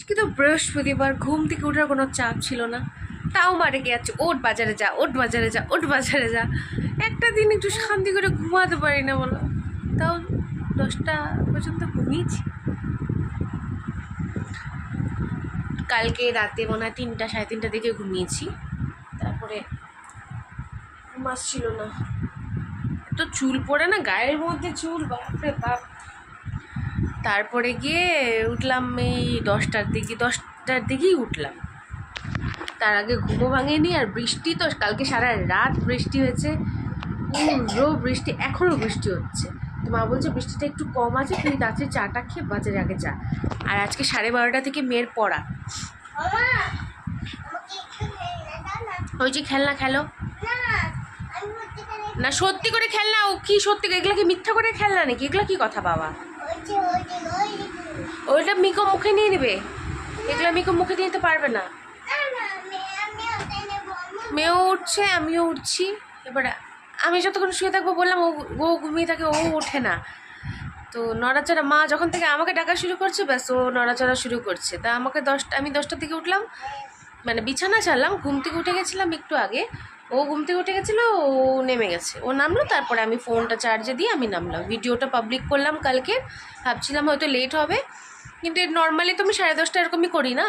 আজকে তো বৃহস্পতিবার, ঘুম থেকে ওঠার কোনো চাপ ছিল না, তাও মারে কে যাচ্ছে, ওঠ বাজারে যা, ওঠ বাজারে যা, ওঠ বাজারে যা। একটা দিন একটু শান্তি করে ঘুমাতে পারি না বলো? তাও 10টা পর্যন্ত ঘুমিয়েছি। কালকে রাতে মনে হয় 3টা 3:30 দিকে ঘুমিয়েছি, তারপরে ঘুম আসছিল না। তো চুল পড়ে না, গায়ের মধ্যে চুল, বাপরে বাপ। তারপরে গিয়ে উঠলাম এই 10টার দিকেই উঠলাম। তার আগে ঘুমও ভাঙেনি, আর বৃষ্টি তো কালকে সারা রাত বৃষ্টি হয়েছে, পুরো বৃষ্টি, এখনও বৃষ্টি হচ্ছে। তো মা বলছে বৃষ্টিটা একটু কম আছে, তুই রাত্রে চাটা খেয়ে বাজারে আগে যা। আর আজকে 12:30 থেকে মেয়ের পড়া। ওই যে খেলনা খেলো না, সত্যি করে খেলনা। ও কি সত্যি? এগুলো কি মিথ্যা করে খেলনা নাকি? এগুলো কি কথা বাবা? ওইটা মিকো মুখে নিয়ে নেবে, এগুলো মিকো মুখে নিয়ে নিতে পারবে না। মেয়েও উঠছে, আমিও উঠছি। এবারে আমি যতক্ষণ শুয়ে থাকবো বললাম, ও ঘুমিয়ে থাকে, ও ওঠে না। তো নড়াচড়া, মা যখন থেকে আমাকে ডাকা শুরু করছে, ব্যাস ও নড়াচড়া শুরু করছে। তা আমি 10টার দিকে উঠলাম, মানে বিছানা ছাড়লাম, ঘুম থেকে উঠে গেছিলাম একটু আগে। ও ঘুম থেকে উঠে গেছিলো, ও নেমে গেছে, ও নামলো, তারপরে আমি ফোনটা চার্জে দিয়ে আমি নামলাম। ভিডিওটা পাবলিক করলাম কালকে, ভাবছিলাম হয়তো লেট হবে, কিন্তু নর্মালি তো আমি 10:30 এরকমই করি না।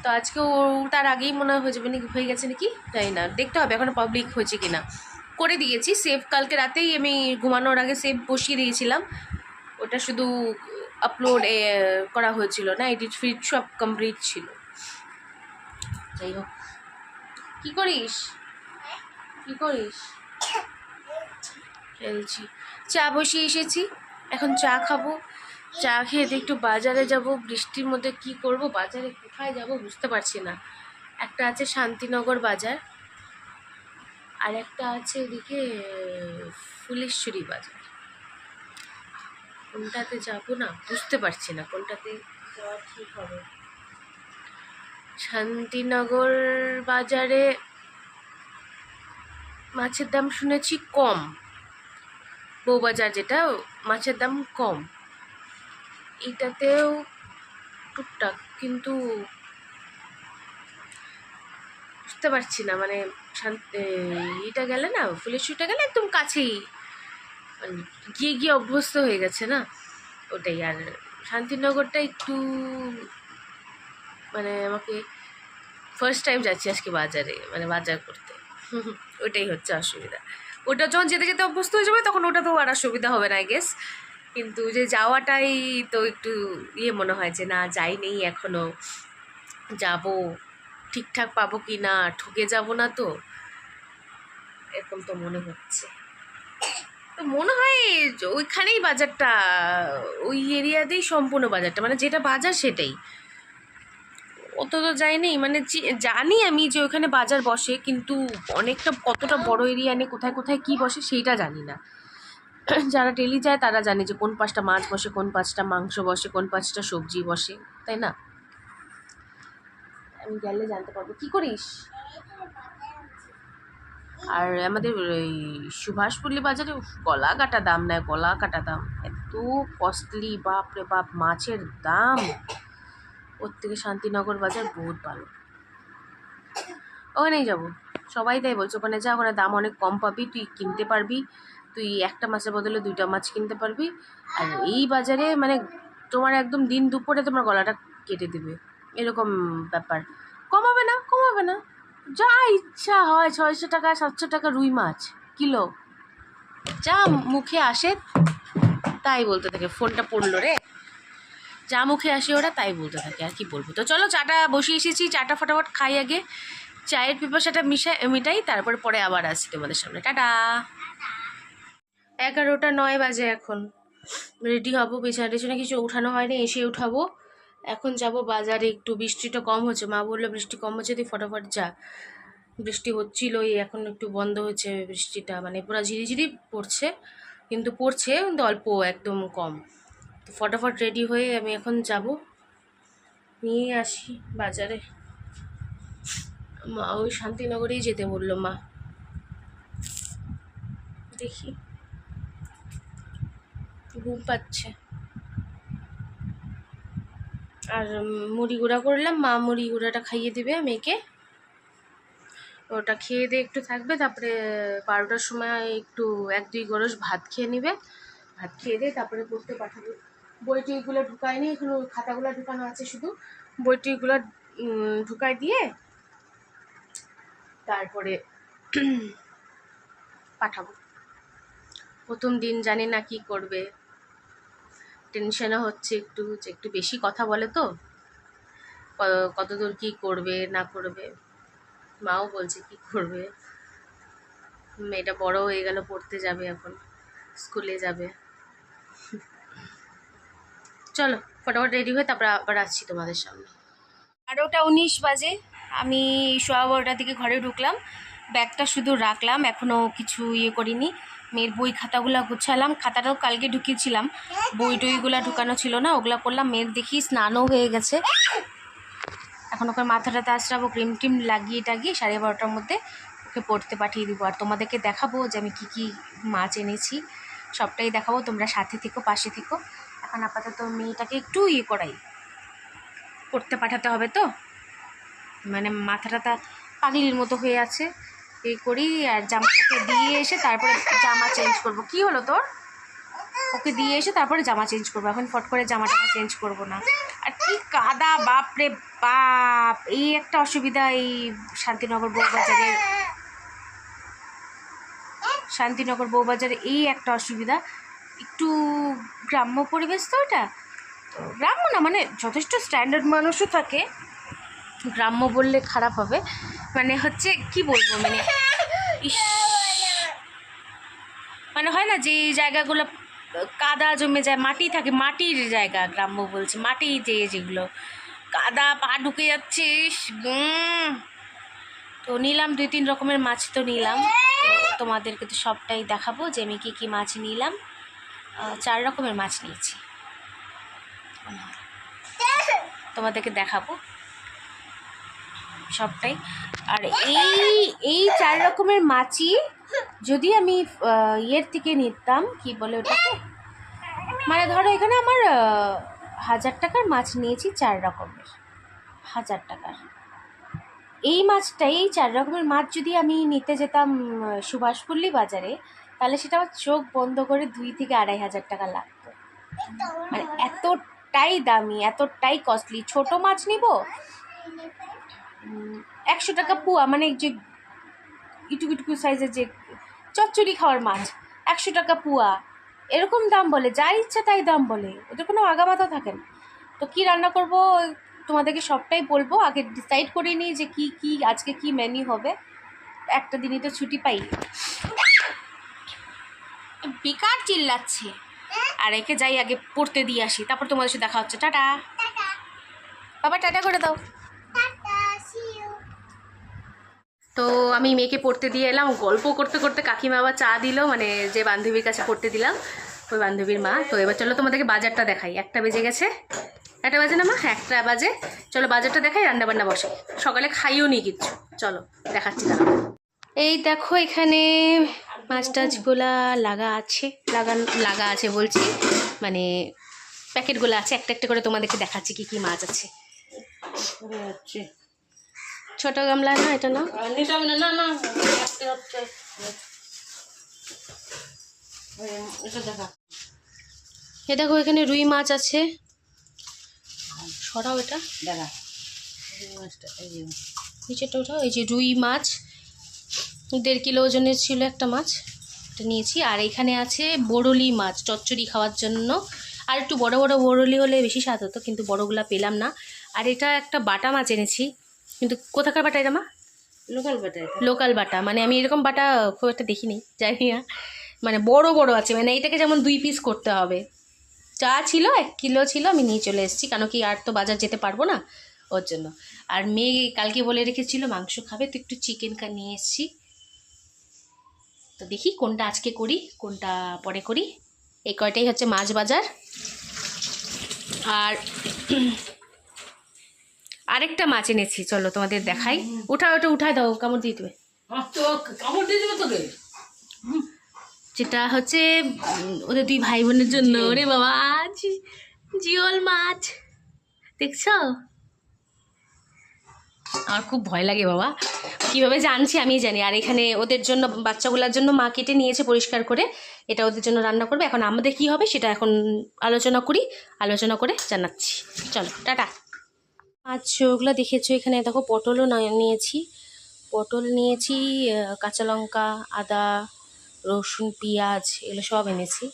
তো আজকে ও তার আগেই মনে হয় হয়ে গেছে নাকি জানি না, দেখতে হবে এখনও পাবলিক হয়েছে কি না। করে দিয়েছি সেভ, কালকে রাতেই আমি ঘুমানোর আগে সেভ বসিয়ে দিয়েছিলাম। ওটা শুধু আপলোড করা হয়েছিল না, এডিট ফিট সব কমপ্লিট ছিল। যাই হোক, কী করিস? খেলছি। চা বসিয়ে এসেছি, এখন চা খাবো। চা খেয়ে একটু বাজারে যাব। বৃষ্টির মধ্যে কি করব, বাজারে কোথায় যাব বুঝতে পারছি না। একটা আছে শান্তিনগর বাজার, আর একটা আছে ওদিকে ফুলেশ্বরী বাজার। কোনটাতে যাবো না বুঝতে পারছি না, কোনটাতে যাওয়া ঠিক হবে। শান্তিনগর বাজারে মাছের দাম শুনেছি কম, বউবাজার যেটা, মাছের দাম কম। এটাতেও টুকটাক, কিন্তু বুঝতে পারছি না, মানে এটা গেলে না, ফুলেশ্বরীটা গেলে একদম কাছেই, মানে গিয়ে গিয়ে অভ্যস্ত হয়ে গেছে না ওটাই। আর শান্তিনগরটা একটু, মানে আমাকে ফার্স্ট টাইম যাচ্ছি আজকে বাজারে, মানে বাজার করতে, ওটাই হচ্ছে অসুবিধা। ওটা যখন যেতে যেতে অভ্যস্ত হয়ে যাবে তখন ওটা তো আর অসুবিধা হবে না আই গেস, কিন্তু যে যাওয়াটাই তো একটু মনে হয় যে না, যাই নেই এখনও, যাব ঠিকঠাক পাবো কি না, ঠকে যাব না তো, এরকম তো মনে হচ্ছে। তো মনে হয় ওইখানেই বাজারটা, ওই এরিয়াতেই সম্পূর্ণ বাজারটা, মানে যেটা বাজার সেটাই। অত তো যাইনি, মানে জানি আমি যে ওখানে বাজার বসে, কিন্তু অনেকটা কতটা বড় এরিয়া নিয়ে কোথায় কোথায় কী বসে সেইটা জানি না। যারা ডেলি যায় তারা জানে যে কোন পাঁচটা মাছ বসে, কোন পাঁচটা মাংস বসে, কোন পাঁচটা সবজি বসে, তাই না? আমি গেলে জানতে পারবো। কি করিস? আর আমাদের এই সুভাষপল্লী বাজারে গলা কাটা দাম নেয়, গলা কাটা দাম, এত কস্টলি, বাপরে বাপ মাছের দাম। ওর থেকে শান্তিনগর বাজার বহুত ভালো, ওখানেই যাবো। সবাই তাই বলছে, ওখানে যা, ওখানে দাম অনেক কম পাবি, তুই কিনতে পারবি, তুই একটা মাছের বদলে 2টা মাছ কিনতে পারবি। আর এই বাজারে মানে তোমার একদম দিন দুপুরে তোমার গলাটা কেটে দেবে, এরকম ব্যাপার। কমাবে না, যা ইচ্ছা হয় 600 টাকা 700 টাকা রুই মাছ কিলো, যা মুখে আসে তাই বলতে থাকে। ফোনটা পড়লো রে, যা মুখে আসে ওরা তাই বলতে থাকে, আর কি বলবো। তো চলো, চাটা বসিয়ে এসেছি, চাটা ফটাফট খাই আগে, চায়ের পিপাসাটা মিটাই, পরে আবার আসছি তোমাদের সামনে। টাটা। 11:09 বাজে এখন। রেডি হবো, বিছানা কিছু উঠানো হয়নি, এসে উঠাবো। এখন যাব বাজারে, একটু বৃষ্টিটা কম হচ্ছে, মা বললো বৃষ্টি কম হচ্ছে, তুই ফটাফট যা। বৃষ্টি হচ্ছিলোই, এখন একটু বন্ধ হচ্ছে বৃষ্টিটা, মানে পুরো ঝিরিঝিরি পড়ছে, কিন্তু অল্প, একদম কম। তো ফটাফট রেডি হয়ে আমি এখন যাব, নিয়ে আসি বাজারে। মা ওই শান্তিনগরেই যেতে বললো মা, দেখি, ঘুম পাচ্ছে। আর মুড়ি গুঁড়া করলাম, মা মুড়ি গুঁড়াটা খাইয়ে দেবে মেয়েকে, ওটা খেয়ে দিয়ে একটু থাকবে, তারপরে 12টার সময় একটু 1-2 গরস ভাত খেয়ে নেবে, ভাত খেয়ে দিয়ে তারপরে পড়তে পাঠাবে। বই টইগুলো ঢুকায়নি এখনো, খাতাগুলো ঢুকানো আছে শুধু, বই টইগুলো ঢুকাই দিয়ে তারপরে পাঠাবো। প্রথম দিন জানি না কি করবে, টেনশনও হচ্ছে একটু, যে একটু বেশি কথা বলে তো, কতদূর কি করবে না করবে, মাও বলছে কি করবে। মেয়েটা বড় হয়ে গেল, পড়তে যাবে, এখন স্কুলে যাবে। চলো ফটাফট রেডি হয়ে তারপর আবার আসছি তোমাদের সামনে। 12টা 19 বাজে, আমি 12:15টার দিকে ঘরে ঢুকলাম, ব্যাগটা শুধু রাখলাম, এখনও কিছু ইয়ে করিনি। মেয়ের বই খাতাগুলো গুছালাম, খাতাটাও কালকে ঢুকিয়েছিলাম, বই টইগুলো ঢুকানো ছিল না, ওগুলো করলাম। মেয়ের দেখি স্নানও হয়ে গেছে, এখন ওকে মাথাটাতে আঁচড়াবো, ক্রিম টিম লাগিয়ে টাগিয়ে 12:30টার মধ্যে ওকে পড়তে পাঠিয়ে দিব। আর তোমাদেরকে দেখাবো যে আমি কী কী মাছ এনেছি, সবটাই দেখাবো, তোমরা সাথে থেকো, পাশে থেকো। এখন আপাতত মেয়েটাকে একটু ইয়ে করাই, পড়তে পাঠাতে হবে তো, মানে মাথাটা পাগলির মতো হয়ে আছে, এই করি। আর ওকে দিয়ে এসে তারপরে জামা চেঞ্জ করব। কি হলো তোর? ওকে দিয়ে এসে তারপরে জামা চেঞ্জ করবো, এখন ফট করে জামাটা চেঞ্জ করব না। আর কি কাদা, বাপ রে বাপ! এই একটা অসুবিধা এই শান্তিনগর বউবাজারে, এই একটা অসুবিধা, একটু গ্রাম্য পরিবেশ তো ওটা, গ্রাম্য না মানে যথেষ্ট স্ট্যান্ডার্ড মানুষও থাকে, গ্রাম্য বললে খারাপ হবে, মানে হচ্ছে কি বলবো, মানে মানে হয় না যে জায়গাগুলো কাদা জমে যায়, মাটি থাকে, মাটির জায়গা, গ্রাম্য বলছে, মাটি যেগুলো কাদা, পা ঢুকে যাচ্ছে। তো নিলাম 2-3 রকমের মাছ, তো নিলাম, তোমাদেরকে তো সবটাই দেখাবো যে আমি কী মাছ নিলাম। 4 রকমের মাছ নিয়েছি, তোমাদেরকে দেখাবো সবটাই। আর এই 4 রকমের মাছই যদি আমি ইয়ের থেকে নিতাম, কি বলে ওটাকে, মানে ধরো এখানে আমার 1000 টাকার মাছ নিয়েছি, 4 রকমের 1000 টাকার। এই মাছটাই, 4 রকমের মাছ যদি আমি নিতে যেতাম সুভাষপল্লী বাজারে, তাহলে সেটা আমার চোখ বন্ধ করে 2 থেকে 2500 টাকা লাগতো। মানে এতটাই দামি, এতটাই কস্টলি। ছোট মাছ নিব 100 টাকা পোয়া, মানে যে ইটুকু সাইজের যে চচ্চড়ি খাওয়ার মাছ 100 টাকা পোয়া, এরকম দাম বলে, যা ইচ্ছা তাই দাম বলে, ওদের কোনো আগামাথা থাকে না। তো কী রান্না করব তোমাদেরকে সবটাই বলবো, আগে ডিসাইড করে নিই যে কি আজকে কি মেনু হবে, একটা দিনই তো ছুটি পাই। বেকার চিল্লাচ্ছে, আর একে যাই আগে পড়তে দিয়ে আসি, তারপর তোমাদের সাথে দেখা হচ্ছে। টাটা বাবা, টাটা করে দাও। তো আমি মেয়েকে পড়তে দিয়ে এলাম, গল্প করতে করতে কাকিমা আবার চা দিল, মানে যে বান্ধবীর কাছে পড়তে দিলাম ওই বান্ধবীর মা। তো এবার চলো তোমাদেরকে বাজারটা দেখাই, 1টা বেজে গেছে, 1টা বাজে না মা, 1টা বাজে, চলো বাজারটা দেখাই, রান্নাবান্না বসে, সকালে খাইও নি কিচ্ছু, চলো দেখাচ্ছি দাঁড়াও। এই দেখো এখানে মাছ টাছগুলা লাগা আছে বলছি, মানে প্যাকেটগুলো আছে, একটা একটা করে তোমাদেরকে দেখাচ্ছি কি মাছ আছে। ছোট গামলা না, এটা না, এ দেখো এখানে রুই মাছ আছে, সরাও এটা, দেখা নিচেটা ওটা, এই যে রুই মাছ 1.5 কিলো ওজনের ছিল একটা মাছ, এটা নিয়েছি। আর এখানে আছে বড়লি মাছ, চচ্চড়ি খাওয়ার জন্য, আর একটু বড় বড় বড়লি হলে বেশি স্বাদ হতো, কিন্তু বড়গুলা পেলাম না। আর এটা একটা বাটা মাছ এনেছি, কিন্তু কোথাকার বাটা এটা মা? লোকাল বাটা, মানে আমি এরকম বাটা খুব একটা দেখিনি, জানি না, মানে বড় বড় আছে, মানে এটাকে যেমন 2 পিস করতে হবে। যা ছিল 1 কিলো ছিল, আমি নিয়ে চলে এসেছি, কেন কি আর তো বাজার যেতে পারবো না, ওর জন্য। আর মেয়ে কালকে বলে রেখেছিল মাংস খাবে, তো একটু চিকেন নিয়ে এসেছি। তো দেখি কোনটা আজকে করি, কোনটা পরে করি। এই কয়টাই হচ্ছে মাছ বাজার। আর আরেকটা মাছ এনেছি, চলো তোমাদের দেখাই। ওটা উঠায় দাও, কামড় দিয়ে দেবে, তোকে। যেটা হচ্ছে ওদের 2 ভাই বোনের জন্য। ওরে বাবা, জিওল মাছ দেখছো? আমার খুব ভয় লাগে বাবা, কীভাবে জানছি আমি জানি। আর এখানে ওদের জন্য, বাচ্চাগুলোর জন্য মা কেটে নিয়েছে পরিষ্কার করে, এটা ওদের জন্য রান্না করবে। এখন আমাদের কি হবে সেটা এখন আলোচনা করি, আলোচনা করে জানাচ্ছি। চলো টাটা। আচ্ছা ওগুলো দেখেছো, এখানে দেখো পটলও নিয়েছি, পটল নিয়েছি, কাঁচা লঙ্কা, আদা, রসুন, পেঁয়াজ এগুলো সব এনেছি।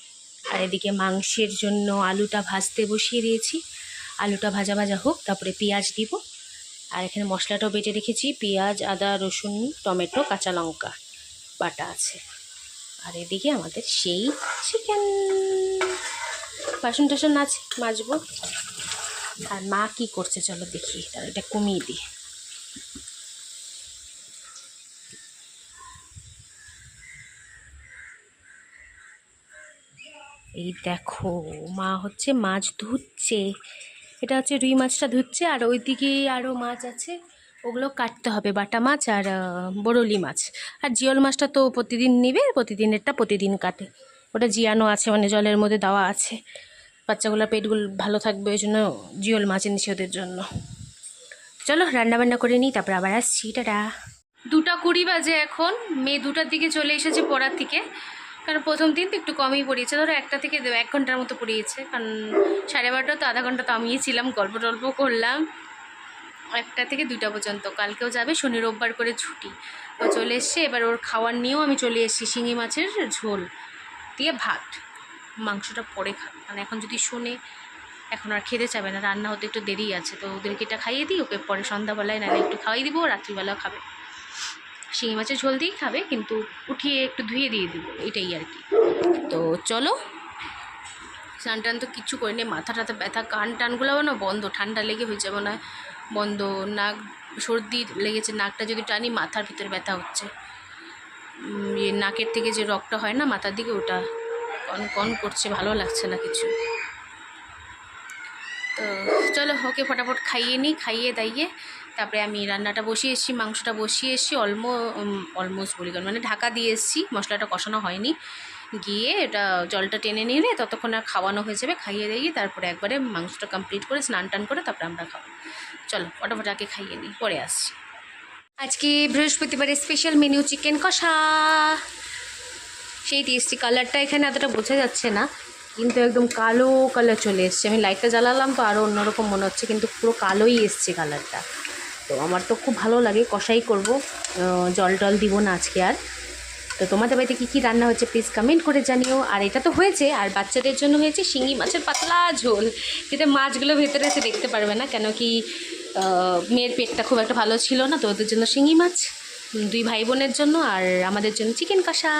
আর এদিকে মাংসের জন্য আলুটা ভাজতে বসিয়ে দিয়েছি, আলুটা ভাজা ভাজা হোক, তারপরে পেঁয়াজ দিব। আর এখানে মশলাটাও বেটে রেখেছি, পেঁয়াজ, আদা, রসুন, টমেটো, কাঁচা লঙ্কা বাটা আছে। আর এদিকে আমাদের সেই চিকেন। বাসন টাসন আছে, মাজবো। আর মা কি করছে চলো দেখি, তার এটা কমিয়ে দিই। এই দেখো মা হচ্ছে মাছ ধুচ্ছে, এটা হচ্ছে রুই মাছটা ধুচ্ছে। আর ওইদিকে আরও মাছ আছে, ওগুলো কাটতে হবে, বাটা মাছ আর বরলি মাছ। আর জিওল মাছটা তো প্রতিদিন নেবে, প্রতিদিনেরটা প্রতিদিন কাটে, ওটা জিয়ানো আছে, মানে জলের মধ্যে দেওয়া আছে, বাচ্চাগুলোর পেটগুলো ভালো থাকবে ওই জন্য জিওল মাছ এনেছি ওদের জন্য। চলো রান্নাবান্না করে নিই, তারপর আবার আসছি, টাটা। 2:20 বাজে এখন, মেয়ে 2টার দিকে চলে এসেছে পড়ার থেকে। কারণ প্রথম দিন তো একটু কমই পড়িয়েছে, ধরো 1টা থেকে 1 ঘন্টার মতো পড়িয়েছে, কারণ 12:30 তো আধা ঘন্টা তো আমিই ছিলাম, গল্প টল্প করলাম। 1টা থেকে 2টা পর্যন্ত। কালকেও যাবে, শনি রোববার করে ছুটি। ও চলে এসছে, এবার ওর খাওয়ার নিয়েও আমি চলে এসেছি, শিঙি মাছের ঝোল দিয়ে ভাত, মাংসটা পরে খাবে। মানে এখন যদি শোনে এখন আর খেতে চাবে না, রান্না হতে একটু দেরি আছে, তো ওদেরকে এটা খাইয়ে দিই, ওকে পরে সন্ধ্যাবেলায় নাহলে একটু খাওয়াই দিব, রাত্রিবেলাও খাবে। শিঙি মাছের ঝোল দিয়েই খাবে, কিন্তু উঠিয়ে একটু ধুয়ে দিয়ে দিব, এটাই আর কি। তো চলো, স্নান টান তো কিচ্ছু করিনি, মাথা টাথা ব্যথা, কান টানগুলোও না বন্ধ, ঠান্ডা লেগে হয়েছে মনে হয় বন্ধ, নাক সর্দি লেগেছে, নাকটা যদি টানি মাথার ভিতরে ব্যথা হচ্ছে, নাকের থেকে যে রক্তটা হয় না মাথার দিকে, ওটা কন কন করছে, ভালো লাগছে না কিছু। তো চলো ওকে ফটাফট খাইয়ে নিই, খাইয়ে দাইয়ে তারপরে আমি রান্নাটা বসিয়ে এসেছি, মাংসটা বসিয়ে এসেছি, অলমোস্ট বলি কারণ মানে ঢাকা দিয়ে এসেছি, মশলাটা কষানো হয়নি। গিয়ে এটা জলটা টেনে নিলে ততক্ষণ আর খাওয়ানো হয়ে যাবে, খাইয়ে দিয়ে তারপরে একবারে মাংসটা কমপ্লিট করে স্নান টান করে তারপরে আমরা খাবো। চলো ফটাফট আগে খাইয়ে নিই, পরে আসছি। আজকে বৃহস্পতিবারের স্পেশাল মেনু চিকেন কষা, সেই টেস্টি। কালারটা এখানে এতটা বোঝা যাচ্ছে না, কিন্তু একদম কালো কালার চলে এসছে, আমি লাইটটা জ্বালালাম তো আরও অন্যরকম মনে হচ্ছে, কিন্তু পুরো কালোই এসছে কালারটা। তো আমার তো খুব ভালো লাগে, কষাই করব, জল টল দিব না আজকে আর। তো তোমাদের বাড়িতে কী কী রান্না হচ্ছে প্লিজ কমেন্ট করে জানিও। আর এটা তো হয়েছে, আর বাচ্চাদের জন্য হয়েছে শিঙি মাছের পাতলা ঝোল, যেটা মাছগুলো ভেতরে এসে দেখতে পারবে না, কেন কি মেয়ের পেটটা খুব একটা ভালো ছিল না, তো ওদের জন্য শিঙি মাছ, 2 ভাই বোনের জন্য, আর আমাদের জন্য চিকেন কষা।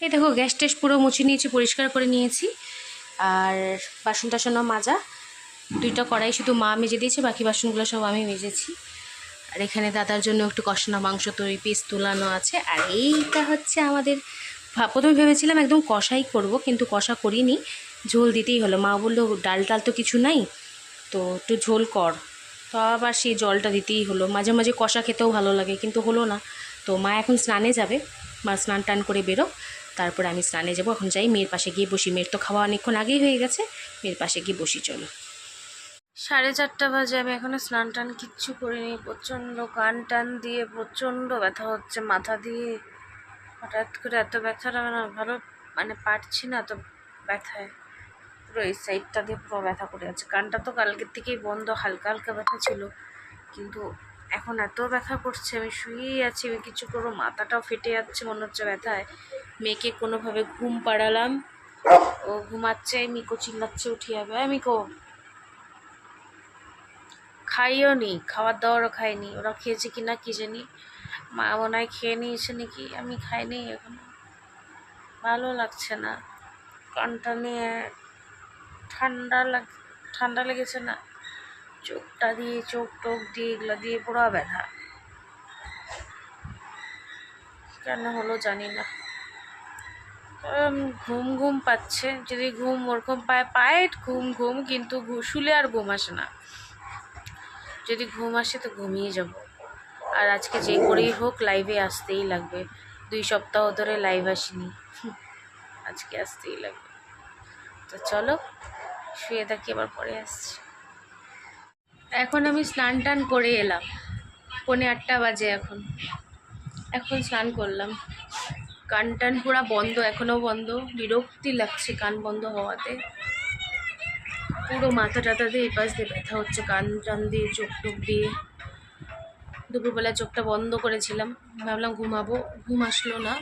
এই দেখো গ্যাস ট্যাস পুরো মুছে নিয়েছি, পরিষ্কার করে নিয়েছি, আর বাসন টাসনও মাজা, 2টা কড়াই শুধু মা মেজে দিয়েছে, বাকি বাসনগুলো সব আমি মেজেছি। আর এখানে দাদার জন্য একটু কষানো মাংস তৈরি পিস তোলানো আছে। আর এইটা হচ্ছে আমাদের, প্রথমে ভেবেছিলাম একদম কষাই করব, কিন্তু কষা করিনি, ঝোল দিতেই হলো। মা বললো ডাল টাল তো কিছু নাই, তো একটু ঝোল কর, তো আবার সেই জলটা দিতেই হলো। মাঝে মাঝে কষা খেতেও ভালো লাগে, কিন্তু হলো না। তো মা এখন স্নানে যাবে, মা স্নান টান করে বেরো, তারপরে আমি স্নানে যাবো। এখন যাই, মেয়ের পাশে গিয়ে বসি, মেয়ের তো খাওয়া অনেকক্ষণ আগেই হয়ে গেছে, মেয়ের পাশে গিয়ে বসি। চলো 4:30 বাজে, আমি এখনও স্নান টান কিচ্ছু করিনি, প্রচণ্ড কান টান দিয়ে প্রচণ্ড ব্যথা হচ্ছে, মাথা দিয়ে হঠাৎ করে এত ব্যথা লাগে না, ভালো মানে পারছি না, তো ব্যথায় পুরো এই সাইডটা দিয়ে পুরো ব্যথা করে আছে। কানটা তো কালকের থেকেই বন্ধ, হালকা হালকা ব্যথা ছিল, কিন্তু এখন এত ব্যথা করছে, আমি শুয়েই আছি, আমি কিছু করবো, মাথাটাও ফেটে যাচ্ছে মনে হচ্ছে ব্যথায়। মেয়েকে কোনোভাবে ঘুম পাড়ালাম, ও ঘুমাচ্ছে, মিকো চিল্লাচ্ছে উঠে যাবে, মিকো খাইও নি, খাবার দাবারও খাইনি, ওরা খেয়েছে কি না কি জানি, মা মনে হয় খেয়ে নিয়েছে নাকি, আমি খাইনি এখন, ভালো লাগছে না, কানটা নিয়ে ঠান্ডা লেগেছে না, চোখটা দিয়ে, চোখ টোক দিয়ে, এগুলো দিয়ে পুরো ব্যথা, কেন হলো জানি না। ঘুম ঘুম পাচ্ছে, যদি ঘুম ওরকম পায় ঘুম ঘুম, কিন্তু শুলে আর ঘুম আসে না, যদি ঘুম আসে তো ঘুমিয়ে যাব। আর আজকে যে করেই হোক লাইভে আসতেই লাগবে, 2 সপ্তাহ ধরে লাইভ আসিনি, আজকে আসতেই লাগবে। তো চলো শুয়ে থাকি, আবার পরে আসছি। এখন আমি স্নান টান করে এলাম, 7:45 বাজে এখন। এখন স্নান করলাম, কান টান পুরা বন্ধ, এখনো বন্ধ, বিরক্তি লাগছে কান বন্ধ হওয়াতে। পুরো মাথা টাথা দিয়ে এপাশ দিয়ে ব্যথা হচ্ছে, কান টান দিয়ে চোখ টোক দিয়ে। দুপুরবেলা চোখটা বন্ধ করেছিলাম, ভাবলাম ঘুমাবো, ঘুম আসলো না,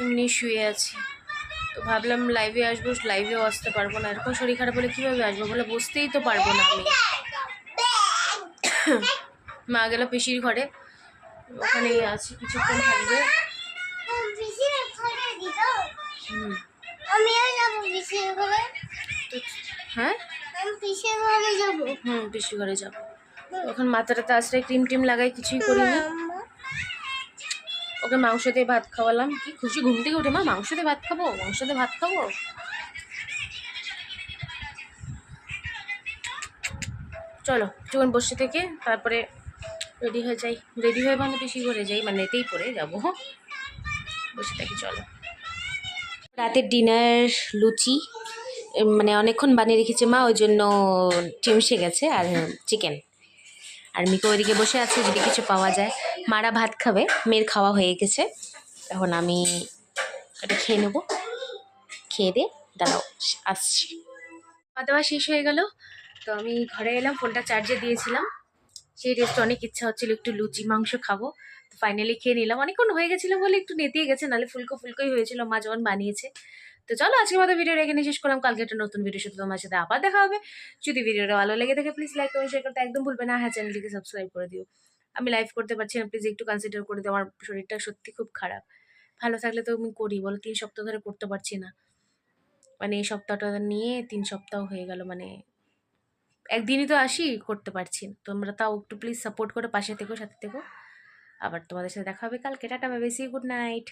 এমনি শুয়ে আছি। তো ভাবলাম লাইভে আসবো, লাইভেও আসতে পারবো না, এরকম শরীর খারাপ হলে কীভাবে আসবো বলে, বসতেই তো পারবো না আমি। মা গেল পিসির ঘরে, ওখানেই আছে, কিছুক্ষণ থাকবে। হ্যাঁ পিসির ঘরে যাবো। এখন মাথাটাতে আশ্রয় ক্রিম টিম লাগাই, কিছুই করিনি। ওকে মাংস দিয়ে ভাত খাওয়ালাম, কি খুশি ঘুম থেকে উঠে, মা মাংস দিয়ে ভাত খাবো, মাংস দিয়ে ভাত খাবো। চলো যখন বসে থেকে তারপরে রেডি হয়ে যাই, রেডি হয়ে মানে পিসি ঘরে যাই, মানে এতেই পরে যাবো। হ্যাঁ বসে থাকি চলো। রাতের ডিনার লুচি, মানে অনেকক্ষণ বানিয়ে রেখেছে মা, ওই জন্য চিমসে গেছে, আর চিকেন। আর মিকো ওইদিকে বসে আছে, যদি কিছু পাওয়া যায়। মারা ভাত খাবে, মেয়ের খাওয়া হয়ে গেছে, এখন আমি এটা খেয়ে নেবো, খেয়ে দিয়ে দাঁড়াও আসছি। খাওয়া দাওয়া শেষ হয়ে গেল, তো আমি ঘরে এলাম, ফোনটা চার্জে দিয়েছিলাম। সেই রেস্টে অনেক ইচ্ছা হচ্ছিল একটু লুচি মাংস খাবো, তো ফাইনালি খেয়ে নিলাম। অনেকক্ষণ হয়ে গেছিলো বলে একটু নেতিয়ে গেছে, নাহলে ফুলকো ফুলকোই হয়েছিল মা যখন বানিয়েছে। তো চলো আজকের মতো ভিডিওটা এখানে শেষ করলাম, কালকে একটা নতুন ভিডিওর সাথে তোমার সাথে আবার দেখা হবে। যদি ভিডিওটা ভালো লেগে থাকে প্লিজ লাইক কমেন্ট শেয়ার করতে একদম ভুলবে না। হ্যাঁ চ্যানেলটিকে সাবস্ক্রাইব করে দিও। আমি লাইভ করতে পারছি না, প্লিজ একটু কনসিডার করে দিও, আমার শরীরটা সত্যি খুব খারাপ। ভালো থাকলে তো আমি করি বলো, 3 সপ্তাহ ধরে করতে পারছি না, মানে এই সপ্তাহটা নিয়ে 3 সপ্তাহ হয়ে গেল, মানে একদিনই তো আসি, করতে পারছি না। তোমরা তাও একটু প্লিজ সাপোর্ট করে পাশে থেকো, সাথে থেকো। আবার তোমাদের সাথে দেখা হবে কালকে, tata bye bye, see good night.